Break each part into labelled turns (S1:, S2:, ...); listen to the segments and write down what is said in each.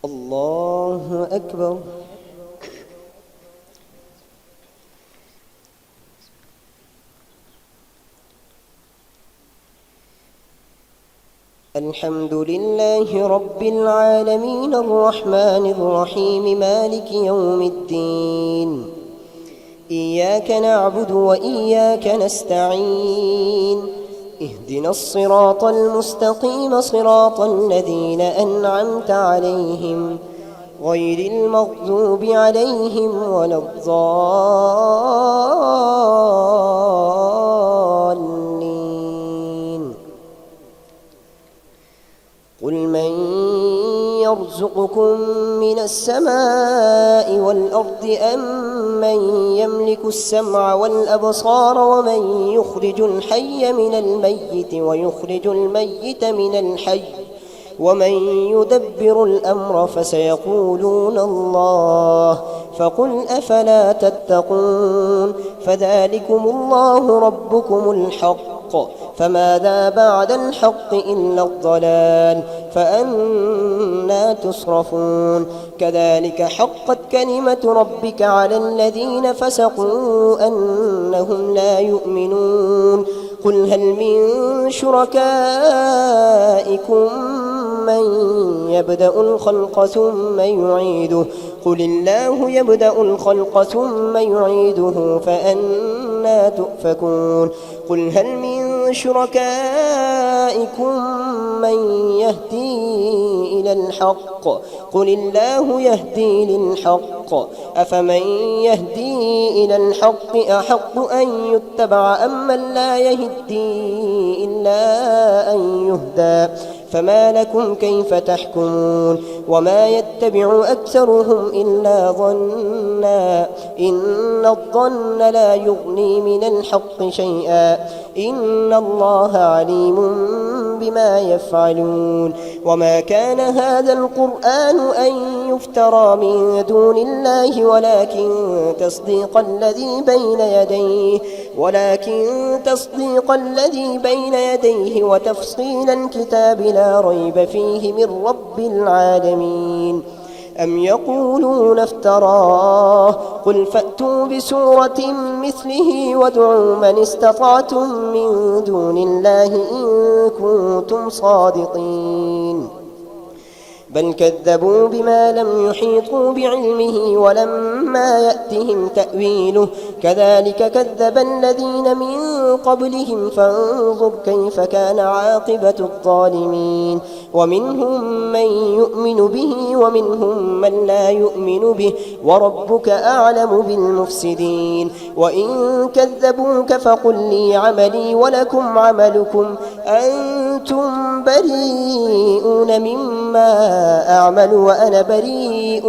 S1: الله أكبر. الحمد لله رب العالمين الرحمن الرحيم مالك يوم الدين. إياك نعبد وإياك نستعين. اهدنا الصراط المستقيم صراط الذين أنعمت عليهم غير المغضوب عليهم ولا الضالين. قل من يرزقكم من السماء والأرض أم من يملك السمع والأبصار ومن يخرج الحي من الميت ويخرج الميت من الحي ومن يدبر الأمر فسيقولون الله فقل أفلا تتقون. فذلكم الله ربكم الحق فماذا بعد الحق إلا الضلال فأنى تصرفون. كذلك حقت كلمة ربك على الذين فسقوا أنهم لا يؤمنون. قل هل من شركائكم من يبدأ الخلق ثم يعيده قل الله يبدأ الخلق ثم يعيده فأنى تؤفكون. قل هل من شركائكم من يهدي إلى الحق قل الله يهدي للحق أفمن يهدي إلى الحق أحق أن يتبع أمن لا يهدي إلا أن يهدى فما لكم كيف تحكمون. وما يتبع أكثرهم إلا ظنا إن الظن لا يغني من الحق شيئا إن الله عليم بما يفعلون. وما كان هذا القرآن أن يفترى من دون الله ولكن تصديق الذي بين يديه وتفصيل الكتاب لا ريب فيه من رب العالمين. أم يقولون افتراه قل فأتوا بسورة مثله وادعوا من استطعتم من دون الله إن كنتم صادقين. بل كذبوا بما لم يحيطوا بعلمه ولما يأتهم تأويله كذلك كذب الذين من قبلهم فانظر كيف كان عاقبة الظالمين. ومنهم من يؤمن به ومنهم من لا يؤمن به وربك أعلم بالمفسدين. وإن كذبوك فقل لي عملي ولكم عملكم أنتم بريئون مما أعمل وأنا بريء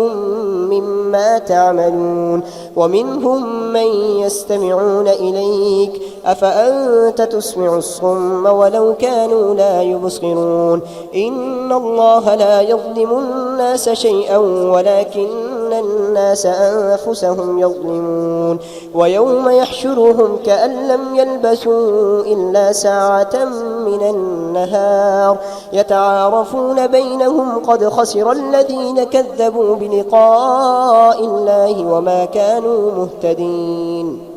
S1: مما تعملون. ومنهم من يستمعون إليك أفأنت تسمع الصم ولو كانوا لا يبصرون. إن الله لا يظلم الناس شيئا ولكن الناس أنفسهم يظلمون. ويوم يحشرهم كأن لم يلبثوا إلا ساعة من النهار يتعارفون بينهم قد خسر الذين كذبوا بلقاء الله وما كانوا مهتدين.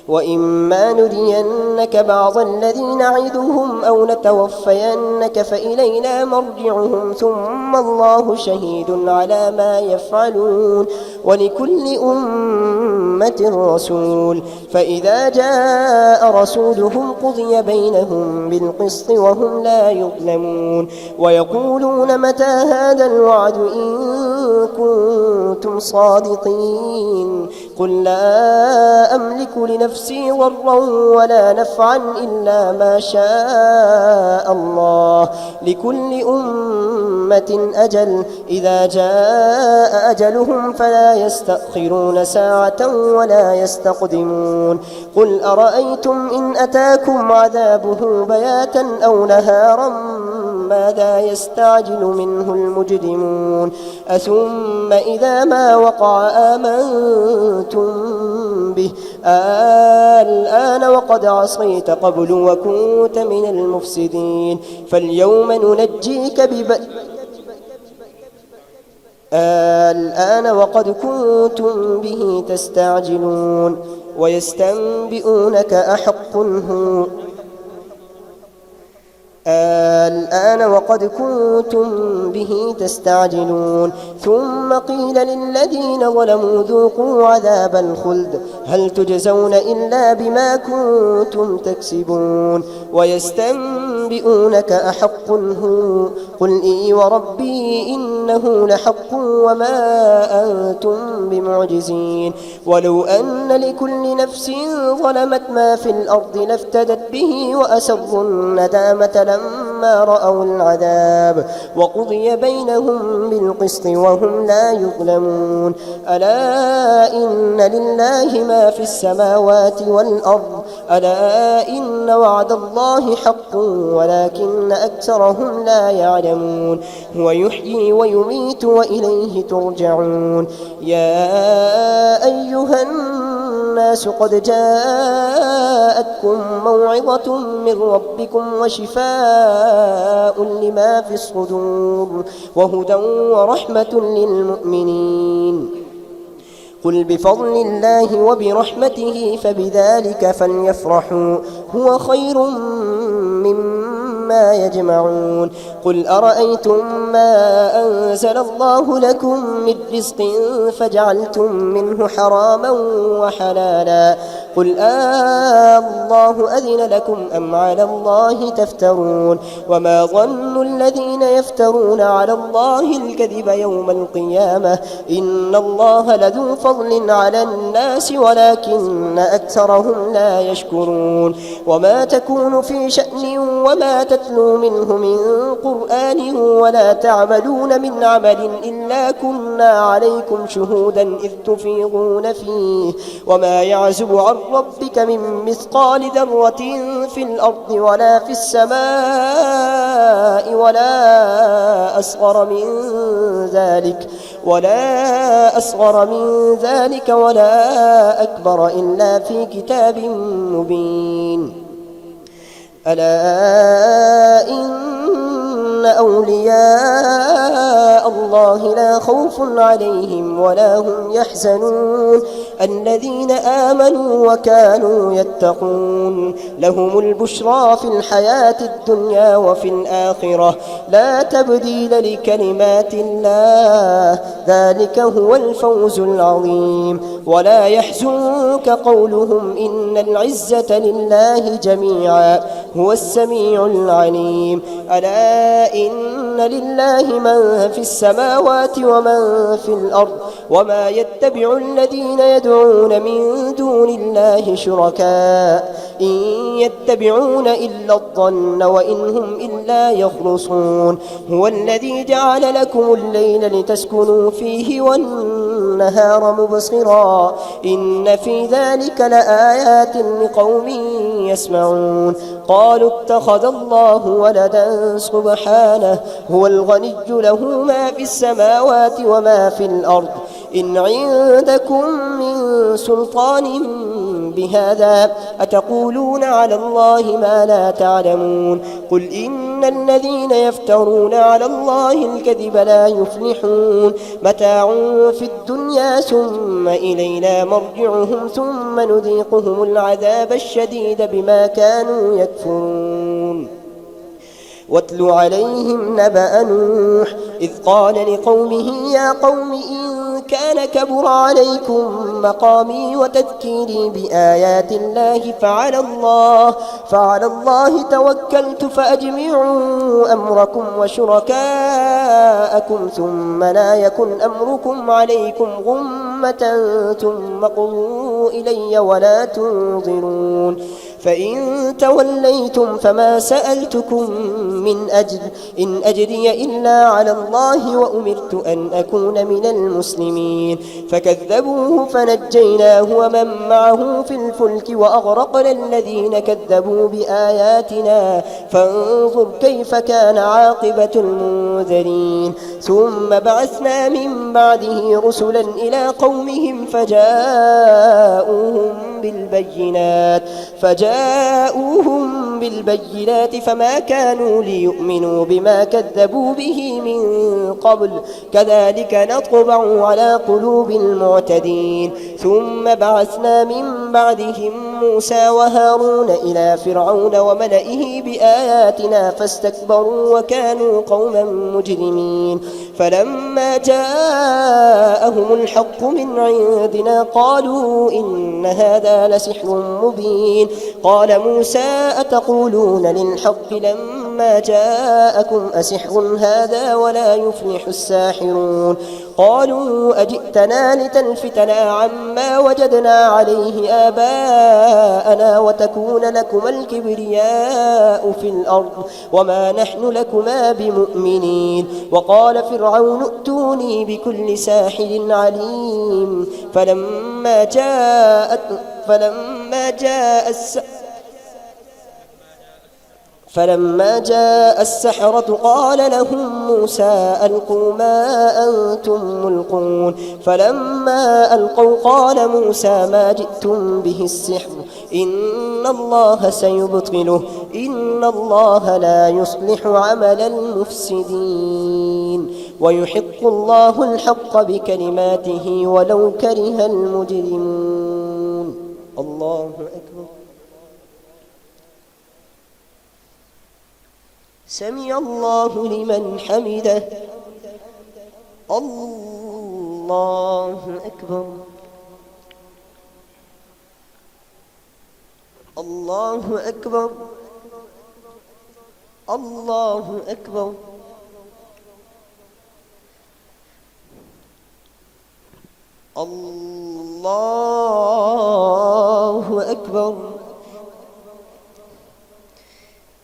S1: وإما نرينك بعض الذي نعدهم أو نتوفينك فإلينا مرجعهم ثم الله شهيد على ما يفعلون ولكل أمة رسول فإذا جاء رسولهم قضي بينهم بالقسط وهم لا يظلمون. ويقولون متى هذا الوعد إن كنتم صادقين. قل لا أملك لنفسي ضرا ولا نفعا إلا ما شاء الله لكل أمة أجل إذا جاء أجلهم فلا يستأخرون ساعة ولا يستقدمون. قل أرأيتم إن أتاكم عذابه بياتا أو نهارا ماذا يستعجل منه المجرمون. أثم إذا ما وقع آمنتم به الآن وقد عصيت قبل وكنت من المفسدين. فاليوم ننجيك الآن وقد كنتم به تستعجلون ويستنبئونك أحق هو الآن وقد كنتم به تستعجلون ثم قيل للذين ظلموا ذوقوا عذاب الخلد هل تجزون إلا بما كنتم تكسبون ويستنبئونك أحق هو قل إي وربي إنه لحق وما أنتم بمعجزين ولو أن لكل نفس ظلمت ما في الأرض لافتدت به وأسروا الندامة لما رأوا العذاب وقضي بينهم بالقسط وهم لا يظلمون ألا إن لله ما في السماوات والأرض ألا إن وعد الله حق ولكن أكثرهم لا يعلمون هو يحيي ويميت وإليه ترجعون يا أيها الناس قد جاءتكم موعظة من ربكم وشفاء لما في الصدور وهدى ورحمة للمؤمنين قل بفضل الله وبرحمته فبذلك فليفرحوا هو خير مما يجمعون قل أرأيتم ما أنزل الله لكم من رزق فجعلتم منه حراما وحلالا قل الله أذن لكم أم على الله تفترون وما ظن الذين يفترون على الله الكذب يوم القيامة إن الله لذو فضل على الناس ولكن أكثرهم لا يشكرون وما تكون في شأن وما تتلو منه من قرآن ولا تعملون من عمل إلا كنا عليكم شهودا إذ تفيضون فيه وما يعزب عن ربك من مثقال ذرة في الأرض ولا في السماء ولا أصغر من ذلك ولا أكبر إلا في كتاب مبين ألا إن أولياء الله لا خوف عليهم ولا هم يحزنون الذين آمنوا وكانوا يتقون لهم البشرى في الحياة الدنيا وفي الآخرة لا تبديل لكلمات الله ذلك هو الفوز العظيم ولا يحزنك قولهم إن العزة لله جميعا هو السميع العليم ألا إن لله من في السماوات ومن في الأرض وما يتبع الذين يدعون من دون الله شركاء إن يتبعون إلا الظن وإن هم إلا يخرصون هو الذي جعل لكم الليل لتسكنوا فيه والنهار مبصرا إن في ذلك لآيات لقوم يسمعون قالوا اتخذ الله ولدا سبحانه هو الغني له ما في السماوات وما في الأرض إن عندكم من سلطان بهذا أتقولون على الله ما لا تعلمون قل إن الذين يفترون على الله الكذب لا يفلحون متاع في الدنيا ثم إلينا مرجعهم ثم نذيقهم العذاب الشديد بما كانوا يكفرون واتل عليهم نبأ نوح إذ قال لقومه يا قوم إن كان كبر عليكم مقامي وتذكيري بآيات الله فعلى الله توكلت فأجمعوا أمركم وشركاءكم ثم لا يكن أمركم عليكم غمة ثم قضوا إلي ولا تنظرون فإن توليتم فما سألتكم من أجر إن أجري إلا على الله وأمرت أن أكون من المسلمين فكذبوه فنجيناه ومن معه في الفلك وأغرقنا الذين كذبوا بآياتنا فانظر كيف كان عاقبة المنذرين ثم بعثنا من بعده رسلا إلى قومهم فجاءوهم بالبينات فما كانوا ليؤمنوا بما كذبوا به من قبل كذلك نطبع على قلوب المعتدين ثم بعثنا من بعدهم موسى وهارون إلى فرعون وملئه بآياتنا فاستكبروا وكانوا قوما مجرمين فلما جاءهم الحق من عندنا قالوا إن هذا لسحر مبين قال موسى أتقولون للحق لما جاءكم أسحر هذا ولا يفلح الساحرون قالوا أجئتنا لتلفتنا عما وجدنا عليه آباءنا وتكون لكما الكبرياء في الأرض وما نحن لكما بمؤمنين وقال فرعون ائتوني بكل ساحر عليم فلما جاء السحرة قال لهم موسى ألقوا ما أنتم ملقون فلما ألقوا قال موسى ما جئتم به السحر إن الله سيبطله إن الله لا يصلح عمل المفسدين ويحق الله الحق بكلماته ولو كره المجرمون الله أكبر سمع الله لمن حمده الله أكبر الله أكبر الله أكبر الله أكبر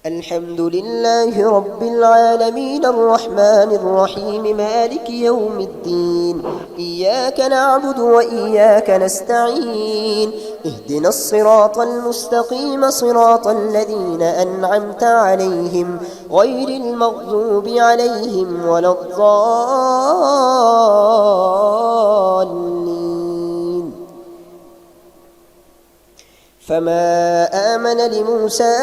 S1: الحمد لله رب العالمين الرحمن الرحيم مالك يوم الدين إياك نعبد وإياك نستعين اهدنا الصراط المستقيم صراط الذين أنعمت عليهم غير المغضوب عليهم ولا الضالين فما آمن لموسى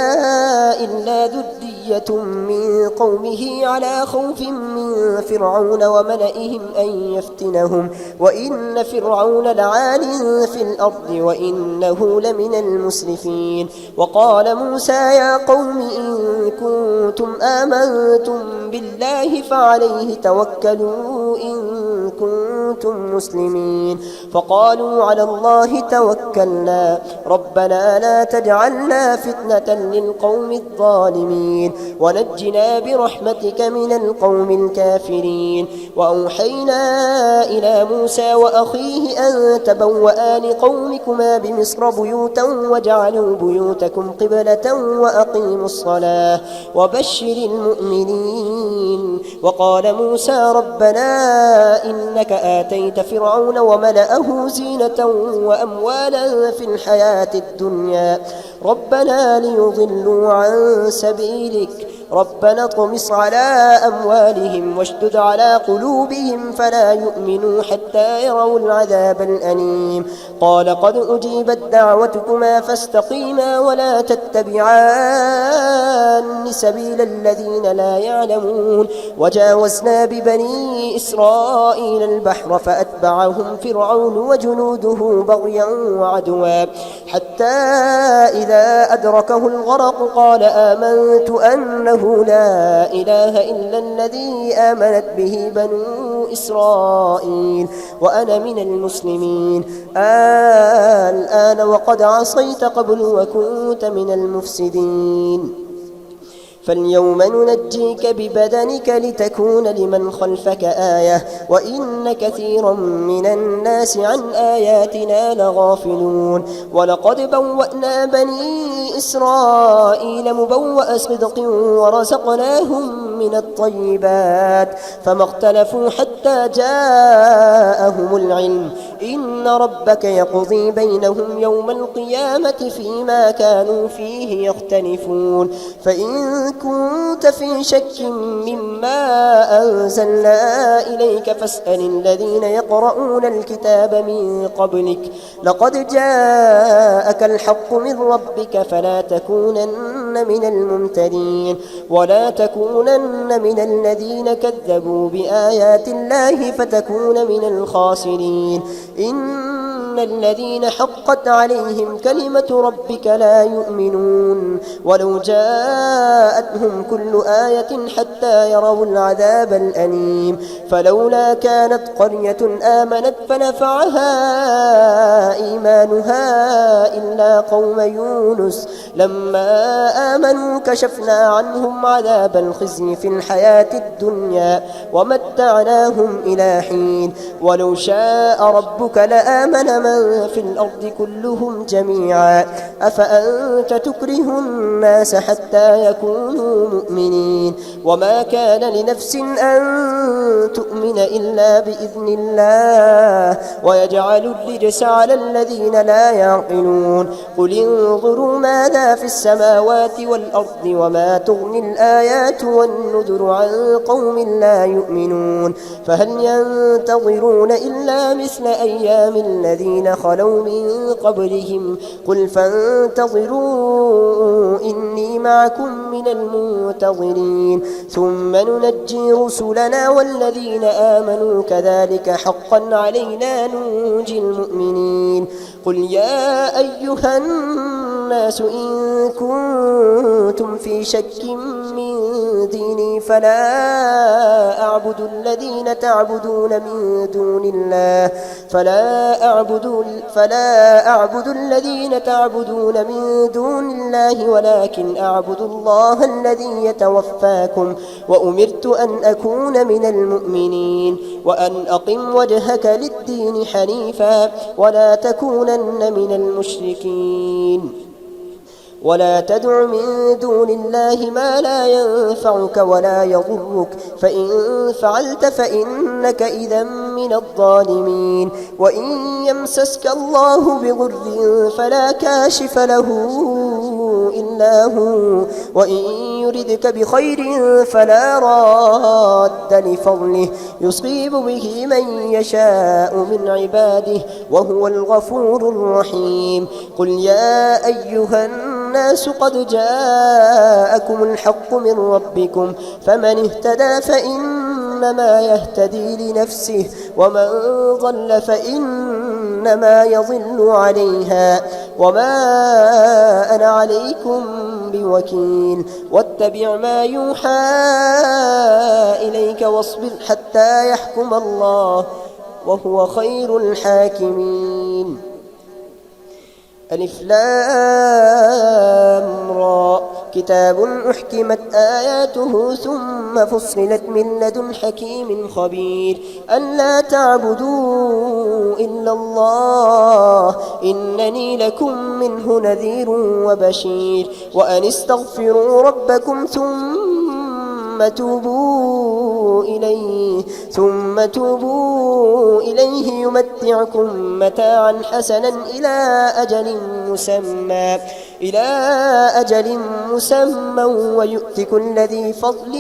S1: إلا ذرية من قومه على خوف من فرعون وملئهم أن يفتنهم وإن فرعون لعال في الأرض وإنه لمن المسرفين وقال موسى يا قوم إن كنتم آمنتم بالله فعليه توكلوا إن كنتم مسلمين فقالوا على الله توكلنا ربنا لا تجعلنا فتنة للقوم الظالمين ونجنا برحمتك من القوم الكافرين وأوحينا إلى موسى وأخيه أن تبوأ لقومكما بمصر بيوتا وجعلوا بيوتكم قبلة وأقيموا الصلاة وبشر المؤمنين وقال موسى ربنا إنك آتيت فرعون وملأه زينة وأموالا في الحياة الدنيا ربنا ليضلوا عن سبيلك ربنا اطمس على أموالهم واشدد على قلوبهم فلا يؤمنوا حتى يروا العذاب الأليم قال قد أجيبت دعوتكما فاستقيما ولا تتبعان سبيل الذين لا يعلمون وجاوزنا ببني إسرائيل البحر فأتبعهم فرعون وجنوده بغيا وعدوا حتى إذا أدركه الغرق قال آمنت أنه لا إله إلا الذي آمنت به بنو إسرائيل وأنا من المسلمين الآن وقد عصيت قبل وكنت من المفسدين فاليوم ننجيك ببدنك لتكون لمن خلفك آية وإن كثيرا من الناس عن آياتنا لغافلون ولقد بوأنا بني إسرائيل مبوأ صدق ورزقناهم من الطيبات فما اختلفوا حتى جاءهم العلم إن ربك يقضي بينهم يوم القيامة فيما كانوا فيه يختلفون فإن كنت في شك مما أنزلنا إليك فاسأل الذين يقرؤون الكتاب من قبلك لقد جاءك الحق من ربك فلا تكونن من الممتدين ولا تكونن من الذين كذبوا بآيات الله فتكون من الخاسرين إن الذين حقت عليهم كلمة ربك لا يؤمنون ولو جاءتهم كل آية حتى يروا العذاب الأليم فلولا كانت قرية آمنت فنفعها إيمانها إلا قوم يونس لما آمنوا كشفنا عنهم عذاب الخزي في الحياة الدنيا ومتعناهم إلى حين ولو شاء ربك لآمن من في الأرض كلهم جميعا أفأنت تكره الناس حتى يكونوا مؤمنين وما كان لنفس أن تؤمن إلا بإذن الله ويجعل الرجس على الذين لا يعقلون قل انظروا ماذا في السماوات والأرض وما تغني الآيات والنذر عن قوم لا يؤمنون فهل ينتظرون إلا مثل أيام الذين خلوا من قبلهم قل فانتظروا إني معكم من المنتظرين ثم ننجي رسلنا والذين آمنوا كذلك حقا علينا ننجي المؤمنين قل يا أيها الناس إن كنتم في شك من ديني فلا أعبد الذين تعبدون من دون الله الذين تعبدون من دون الله ولكن أعبد الله الذي يتوفاكم وأمرت أن أكون من المؤمنين وأن أقم وجهك للدين حنيفا ولا تكونن من المشركين ولا تدع من دون الله ما لا ينفعك ولا يضرك فإن فعلت فإنك إذا من الظالمين وإن يمسسك الله بضر فلا كاشف له إلا هو وإن يردك بخير فلا راد لفضله يصيب به من يشاء من عباده وهو الغفور الرحيم قل يا أيها الناس قد جاءكم الحق من ربكم فمن اهتدى فإنما يهتدي لنفسه ومن ضل فإنما يضل عليها وما أنا عليكم بوكيل واتبع ما يوحى إليك واصبر حتى يحكم الله وهو خير الحاكمين ألف لام را كتاب أحكمت آياته ثم فصلت من لدن حكيم خبير ألا تعبدوا إلا الله إنني لكم منه نذير وبشير وأن استغفروا ربكم ثم توبوا إليه يمتعكم متاعا حسنا إلى أجل مسمى ويؤت كل ذي فضل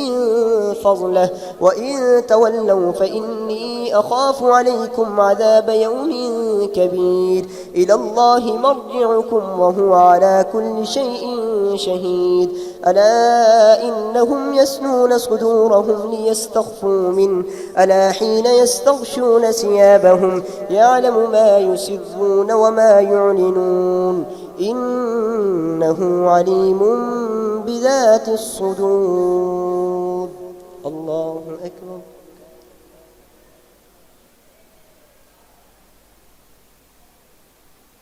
S1: فضله وإن تولوا فإني أخاف عليكم عذاب يوم كبير إلى الله مرجعكم وهو على كل شيء شهيد ألا إنهم يسنون صدورهم ليستخفوا منه ألا حين يستغشون ثيابهم يعلم ما يسرون وما يعلنون إنه عليم بذات الصدور الله أكبر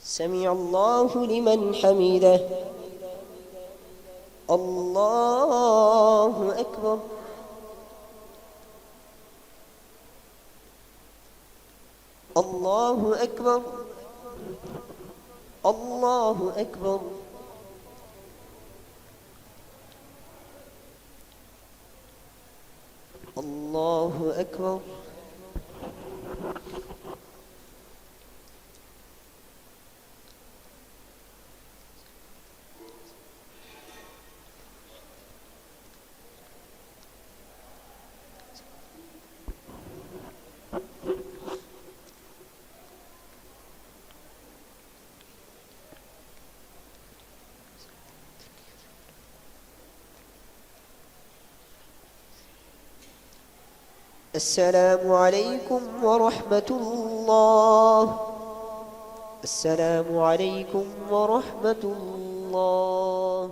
S1: سمع الله لمن حمده الله أكبر الله أكبر الله أكبر الله أكبر السلام عليكم ورحمة الله. السلام عليكم ورحمة الله.